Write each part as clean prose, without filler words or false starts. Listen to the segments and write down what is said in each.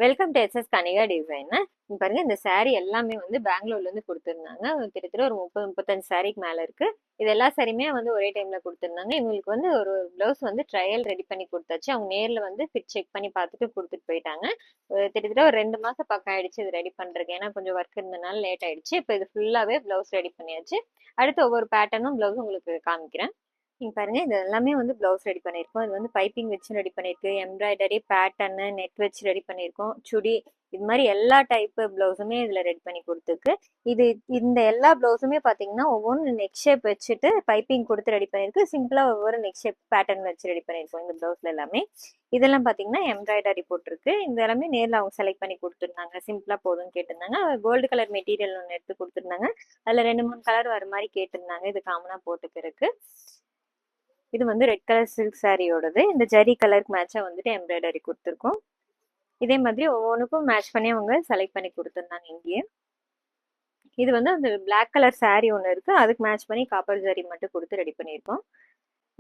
Welcome to SS Kanika design. பாருங்க, இந்த saree எல்லாமே வந்து பெங்களூர்ல இருந்து கொடுத்துருந்தாங்க. கிட்டத்தட்ட ஒரு 30-35 சாரிக்கு மேல இருக்கு. இது எல்லா சாரியுமே வந்து ஒரே டைம்ல கொடுத்துருந்தாங்க. இவங்களுக்கு வந்து ஒரு பிளவுஸ் வந்து ட்ரையல் ரெடி பண்ணி கொடுத்தாச்சு. அவங்க நேர்ல வந்து ஃபிட் செக் பண்ணி பார்த்துட்டு கொடுத்துட்டு போயிட்டாங்க. கிட்டத்தட்ட ஒரு 2 மாசம் பக்கம் ஆயிடுச்சு இது ரெடி பண்றதுக்கு. ஏன்னா கொஞ்சம் ஒர்க் இருந்தனால லேட் ஆயிடுச்சு. இப்போ இது ஃபுல்லாவே பிளவுஸ் ரெடி பண்ணியாச்சு. அடுத்து ஒவ்வொரு பேட்டர்னும் பிளவுஸ் உங்களுக்கு காமிக்கிறேன். நீங்க பாருங்க, இது எல்லாமே வந்து பிளவுஸ் ரெடி பண்ணியிருக்கோம். இது வந்து பைப்பிங் வச்சு ரெடி பண்ணியிருக்கு, எம்ப்ராய்டரி பேட்டர்னு நெட் வச்சு ரெடி பண்ணியிருக்கோம், சுடி இது மாதிரி எல்லா டைப்பு பிளவுஸுமே இதுல ரெடி பண்ணி கொடுத்துருக்கு. இது இந்த எல்லா பிளவுஸுமே பாத்தீங்கன்னா ஒவ்வொன்று நெக் ஷேப் வச்சுட்டு பைப்பிங் கொடுத்து ரெடி பண்ணியிருக்கு. சிம்பிளா ஒவ்வொரு நெக் ஷேப் பேட்டர்ன் வச்சு ரெடி பண்ணியிருக்கோம் இந்த பிளவுஸ்ல எல்லாமே. இதெல்லாம் பாத்தீங்கன்னா எம்ப்ராய்டரி போட்டிருக்கு. இந்த எல்லாமே நேர்ல அவங்க செலக்ட் பண்ணி கொடுத்துருந்தாங்க. சிம்பிளா போதும்னு கேட்டிருந்தாங்க. கோல்டு கலர் மெட்டீரியல் ஒன்று எடுத்து கொடுத்துருந்தாங்க. அதுல 2-3 கலர் வர மாதிரி கேட்டிருந்தாங்க. இது காமனா போட்டுக்கிறதுக்கு. இது வந்து ரெட் கலர் சில்க் சாரியோடது. இந்த ஜரி கலருக்கு மேட்சா வந்துட்டு எம்ப்ராய்டரி கொடுத்துருக்கோம். இதே மாதிரி ஒவ்வொன்றுக்கும் மேட்ச் பண்ணி அவங்க செலக்ட் பண்ணி கொடுத்துருந்தாங்க இங்கேயே. இது வந்து அந்த பிளாக் கலர் சாரி ஒன்று இருக்கு, அதுக்கு மேட்ச் பண்ணி காப்பர் ஜரி மட்டும் கொடுத்து ரெடி பண்ணியிருக்கோம்.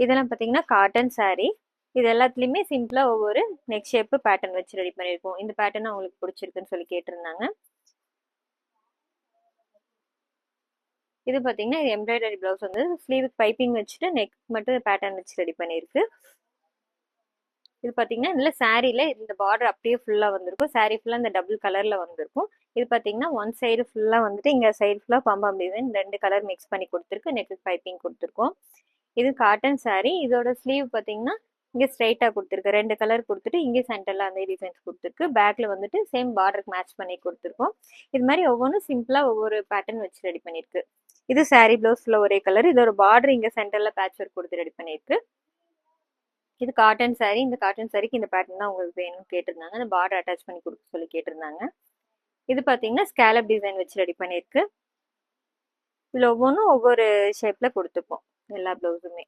இதெல்லாம் பார்த்தீங்கன்னா காட்டன் சாரி. இது எல்லாத்துலேயுமே சிம்பிளா ஒவ்வொரு நெக் ஷேப்பு பேட்டர்ன் வச்சு ரெடி பண்ணியிருக்கோம். இந்த பேட்டர்ன் அவங்களுக்கு பிடிச்சிருக்குன்னு சொல்லி கேட்டிருந்தாங்க. இது பார்த்தீங்கன்னா இது எம்ப்ராய்டரி பிளவுஸ் வந்து ஸ்லீவுக்கு பைப்பிங் வச்சுட்டு நெக் மட்டும் பேட்டர்ன் வச்சு ரெடி பண்ணியிருக்கு. இது பார்த்தீங்கன்னா இதில் சாரியில் இந்த பார்டர் அப்படியே ஃபுல்லாக வந்திருக்கும். சாரி ஃபுல்லாக இந்த டபுள் கலரில் வந்திருக்கும். இது பார்த்தீங்கன்னா ஒன் சைடு ஃபுல்லாக வந்துட்டு இங்கே சைடு ஃபுல்லாக பம்பம் டிசைன் 2 கலர் மிக்ஸ் பண்ணி கொடுத்துருக்கு. நெக்கு பைப்பிங் கொடுத்துருக்கோம். இது காட்டன் சாரி. இதோட ஸ்லீவ் பார்த்தீங்கன்னா இங்கே ஸ்ட்ரைட்டாக கொடுத்துருக்கு. 2 கலர் கொடுத்துட்டு இங்கே சென்டரில் அந்த டிசைன்ஸ் கொடுத்துருக்கு. பேக்கில் வந்துட்டு சேம் பார்டருக்கு மேட்ச் பண்ணி கொடுத்துருக்கோம். இது மாதிரி ஒவ்வொன்றும் சிம்பிளாக ஒவ்வொரு பேட்டர்ன் வச்சு ரெடி பண்ணியிருக்கு. இது சாரி பிளவுஸ்ல ஒரே கலர். இதோட பார்டர் இங்கே சென்டரில் பேட்ச் ஒர்க் கொடுத்து ரெடி பண்ணியிருக்கு. இது காட்டன் சாரி. இந்த காட்டன் சாரிக்கு இந்த பேட்டர்ன் தான் உங்களுக்கு வேணும்னு கேட்டிருந்தாங்க. அந்த பார்டர் அட்டாச் பண்ணி கொடுக்க சொல்லி கேட்டிருந்தாங்க. இது பார்த்தீங்கன்னா ஸ்கேலப் டிசைன் வச்சு ரெடி பண்ணியிருக்கு. இதில் ஒவ்வொன்றும் ஒவ்வொரு ஷேப்பில் கொடுத்துப்போம் எல்லா ப்ளவுஸுமே.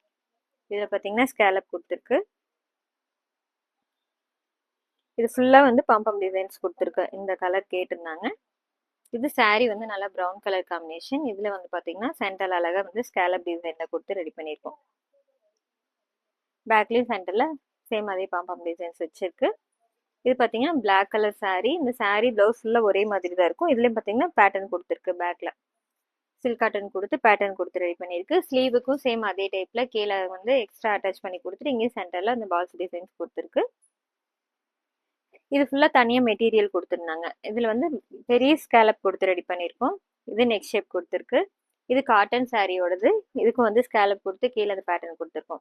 இதில் பார்த்தீங்கன்னா ஸ்கேலப் கொடுத்துருக்கு. இது ஃபுல்லாக வந்து பம்பம் டிசைன்ஸ் கொடுத்துருக்கு. இந்த கலர் கேட்டிருந்தாங்க. இது சாரி வந்து நல்லா ப்ரௌன் கலர் காம்பினேஷன். இதில் வந்து பார்த்தீங்கன்னா சென்டர் அழகாக வந்து ஸ்கேலப் டிசைனில் கொடுத்து ரெடி பண்ணியிருக்கோம். பேக்லேயும் சென்டரில் சேம் அதே பம்பம் டிசைன்ஸ் வச்சிருக்கு. இது பார்த்தீங்கன்னா பிளாக் கலர் சாரி. இந்த சாரி பிளவுஸ் ஃபுல்லாக ஒரே மாதிரி தான் இருக்கும். இதுலேயும் பார்த்தீங்கன்னா பேட்டர்ன் கொடுத்துருக்கு. பேக்கில் சில்க் காட்டன் கொடுத்து பேட்டர்ன் கொடுத்து ரெடி பண்ணியிருக்கு. ஸ்லீவுக்கும் சேம் அதே டைப்பில் கீழே வந்து எக்ஸ்ட்ரா அட்டாச் பண்ணி கொடுத்துட்டு இங்கே சென்டரில் அந்த பால்ஸ் டிசைன்ஸ் கொடுத்துருக்கு. இது ஃபுல்லாக தனியாக மெட்டீரியல் கொடுத்துருந்தாங்க. இதில் வந்து பெரிய ஸ்கேலப் கொடுத்து ரெடி பண்ணியிருக்கோம். இது நெக் ஷேப் கொடுத்துருக்கு. இது காட்டன் சாரியோடது. இதுக்கும் வந்து ஸ்கேலப் கொடுத்து கீழே அந்த பேட்டர்ன் கொடுத்துருக்கோம்.